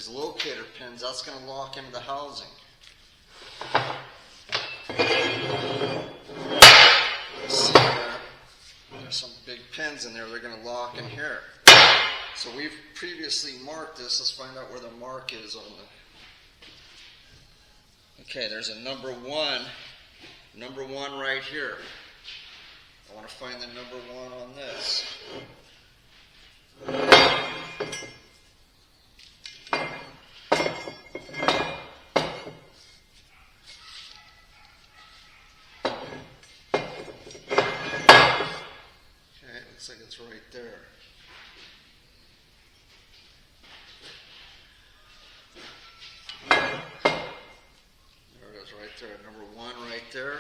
these locator pins, that's going to lock into the housing. See there's some big pins in there, they're going to lock in here. So we've previously marked this. Let's find out where the mark is on the... Okay, there's a number one right here. I want to find the number one on this. Okay, it looks like it's right there. Right there, number one right there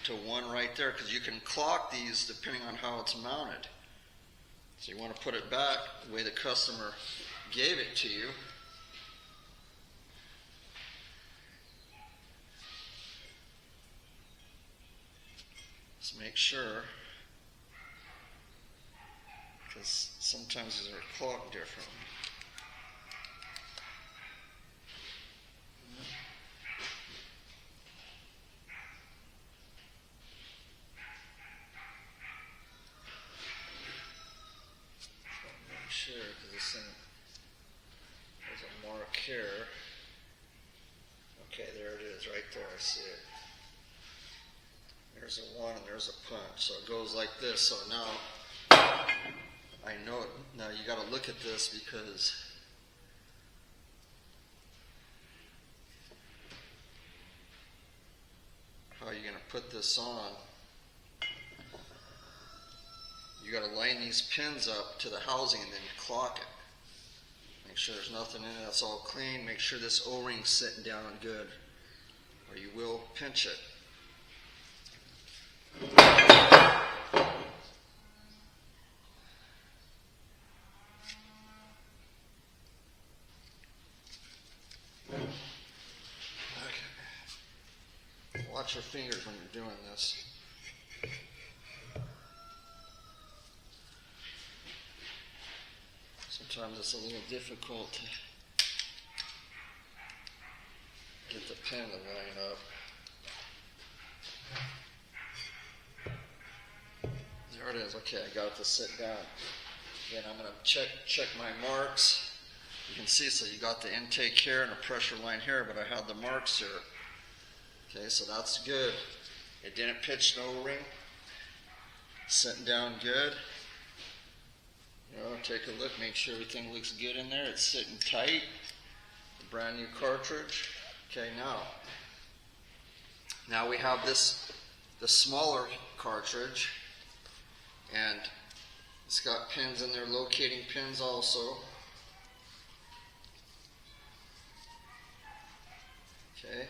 to one right there, because you can clock these depending on how it's mounted. So you want to put it back the way the customer gave it to you. Just make sure, because sometimes these are clocked differently. Sure, because this thing, there's a mark here. Okay, there it is, right there, I see it. There's a one and there's a punch, so it goes like this. So now, I know it. Now you got to look at this, because how are you going to put this on? You got to line these pins up to the housing and then you clock it. Make sure there's nothing in it, that's all clean. Make sure this O-ring's sitting down good, or you will pinch it. Okay. Watch your fingers when you're doing this. Sometimes it's a little difficult to get the pin to line up. There it is. Okay, I got it to sit down. Then I'm going to check my marks. You can see, so you got the intake here and a pressure line here, but I had the marks here. Okay, so that's good. It didn't pitch no ring. Sitting down good. You know, take a look, make sure everything looks good in there. It's sitting tight. The brand new cartridge. Okay, now we have the smaller cartridge, and it's got pins in there, locating pins also. Okay.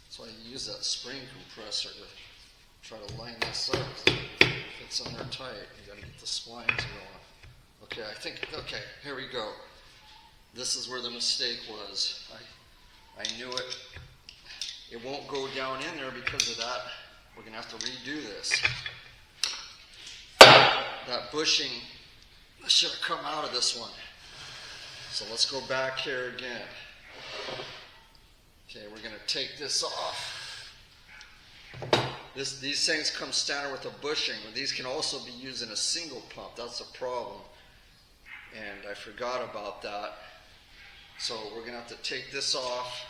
That's why you use that spring compressor to try to line this up. If it's in there tight, you got to get the splines going. Okay, okay, here we go. This is where the mistake was. I knew it. It won't go down in there because of that. We're going to have to redo this. That bushing should have come out of this one. So let's go back here again. Okay, we're going to take this off. These things come standard with a bushing. These can also be used in a single pump. That's a problem. And I forgot about that. So we're going to have to take this off.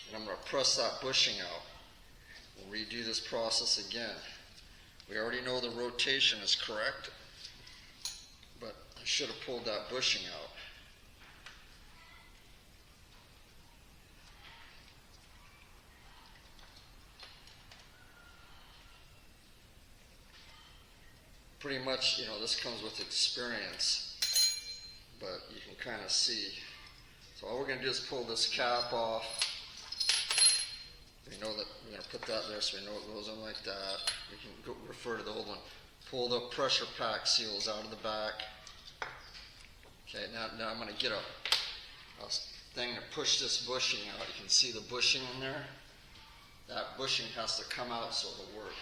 And I'm going to press that bushing out. We'll redo this process again. We already know the rotation is correct, but I should have pulled that bushing out. Pretty much, you know, this comes with experience, but you can kind of see. So all we're going to do is pull this cap off. We know that we're going to put that there, so we know it goes in like that. We can refer to the old one. Pull the pressure pack seals out of the back. Okay, now I'm going to get a thing to push this bushing out. You can see the bushing in there. that bushing has to come out so it'll work.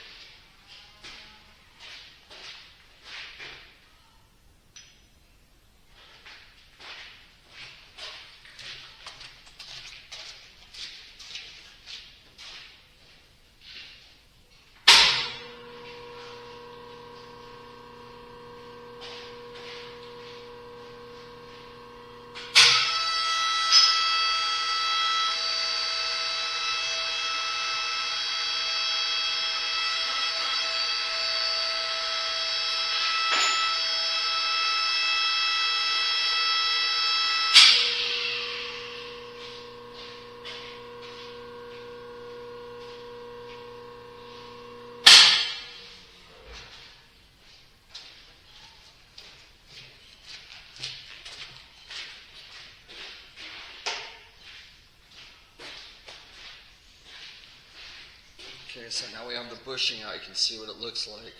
Okay, so now we have the bushing out. You can see what it looks like.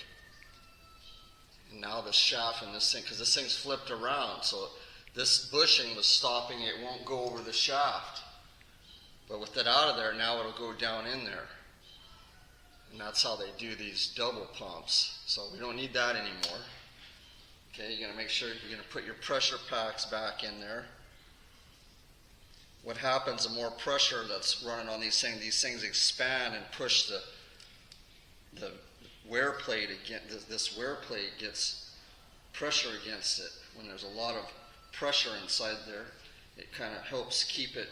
And now the shaft in this thing, because this thing's flipped around, so this bushing was stopping it. It won't go over the shaft. But with it out of there, now it'll go down in there. And that's how they do these double pumps. So we don't need that anymore. Okay, you're going to make sure you're going to put your pressure packs back in there. What happens, the more pressure that's running on these things expand and push the wear plate again. This wear plate gets pressure against it. When there's a lot of pressure inside there, it kind of helps keep it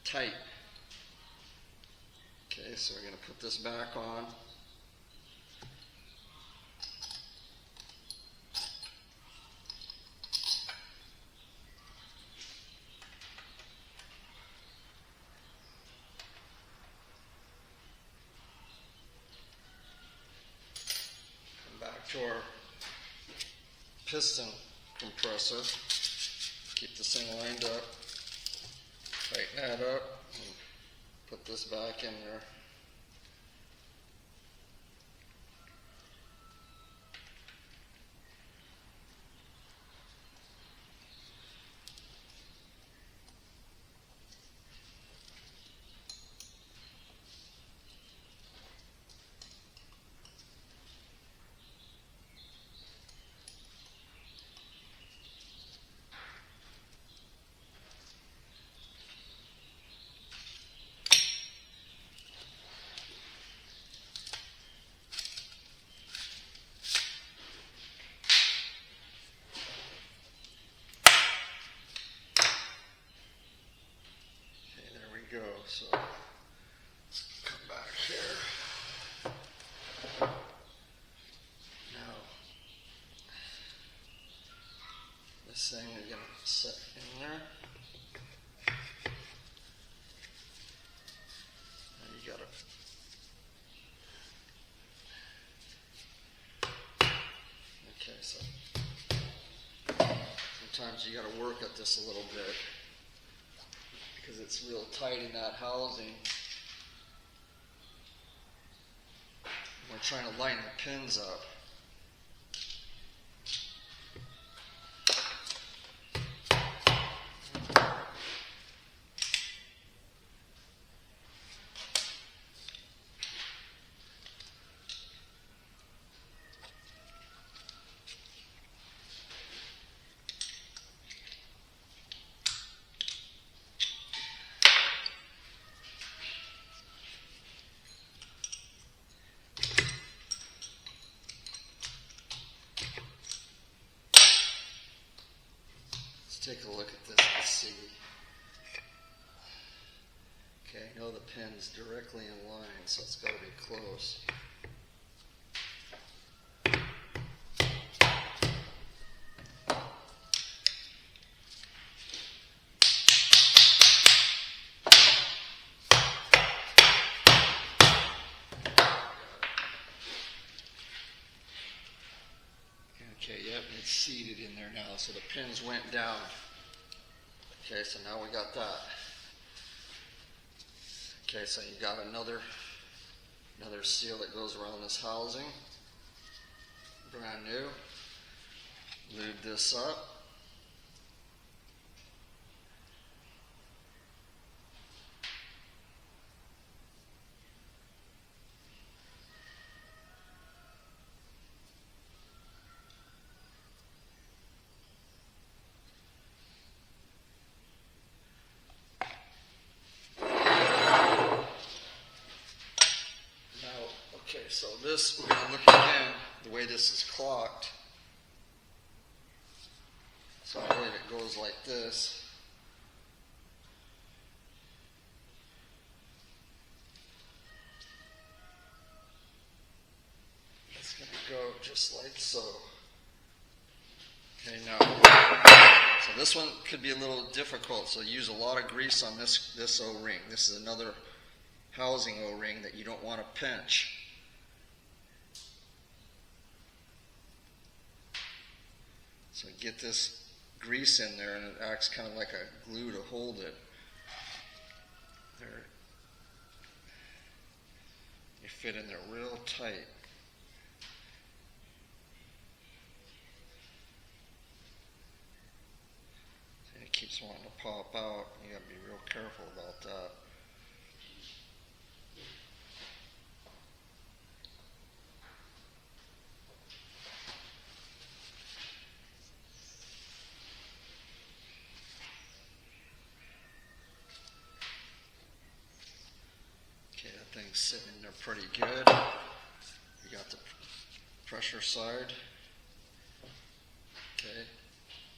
tight. Okay, so we're going to put this back on. To our piston compressor. Keep this thing lined up, tighten that up, and put this back in there. So let's come back here. Now, this thing is going to set in there. Now you got to. Okay, so sometimes you got to work at this a little bit, because it's real tight in that housing. We're trying to line the pins up. Take a look at this and see. Okay, I know the pin's directly in line, so it's got to be close. Okay, yep, it's seated in there now, so the pins went down. Okay, so now we got that. Okay, so you got another seal that goes around this housing. Brand new. Lube this up. so this, we're going to look again the way this is clocked. So I believe it goes like this. It's going to go just like so. Okay, now, so this one could be a little difficult, so use a lot of grease on this O-ring. This is another housing O-ring that you don't want to pinch. So get this grease in there and it acts kind of like a glue to hold it. There. You fit in there real tight. It keeps wanting to pop out. You got to be real careful about that. Okay, that thing's sitting in there pretty good. You got the pressure side. Okay.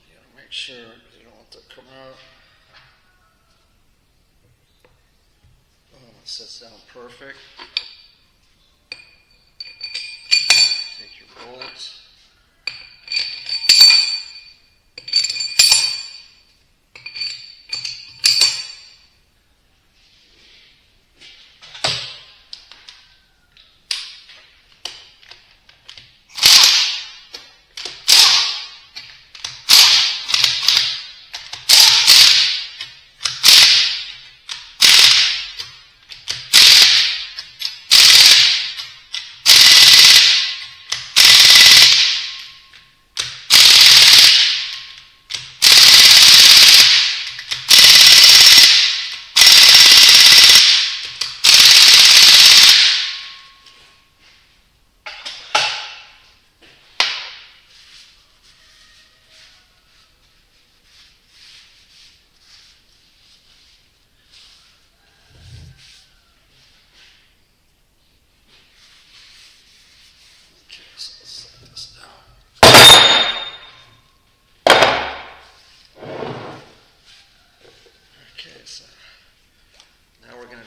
You gotta make sure you don't want to come out. Oh, it sits down perfect. Take your bolts.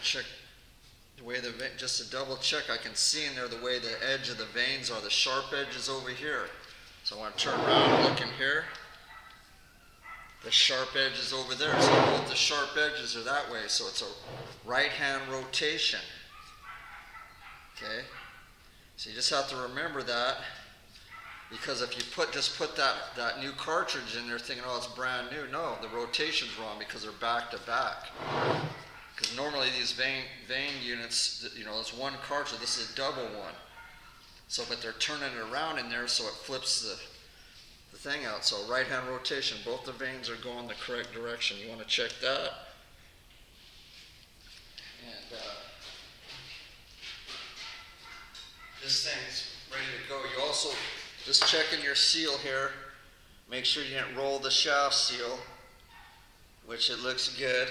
Check the way just to double check, I can see in there the way the edge of the vanes are. The sharp edge is over here. So I want to turn around and look in here. The sharp edge is over there. So both the sharp edges are that way. So it's a right hand rotation. Okay? So you just have to remember that, because if you just put that new cartridge in there thinking, oh, it's brand new. No, the rotation's wrong because they're back to back. Because normally these Vane units, you know, it's one cartridge. This is a double one. So, but they're turning it around in there so it flips the thing out. So right hand rotation, both the vanes are going the correct direction. You want to check that. And this thing's ready to go. You also, just checking your seal here. Make sure you didn't roll the shaft seal, which it looks good.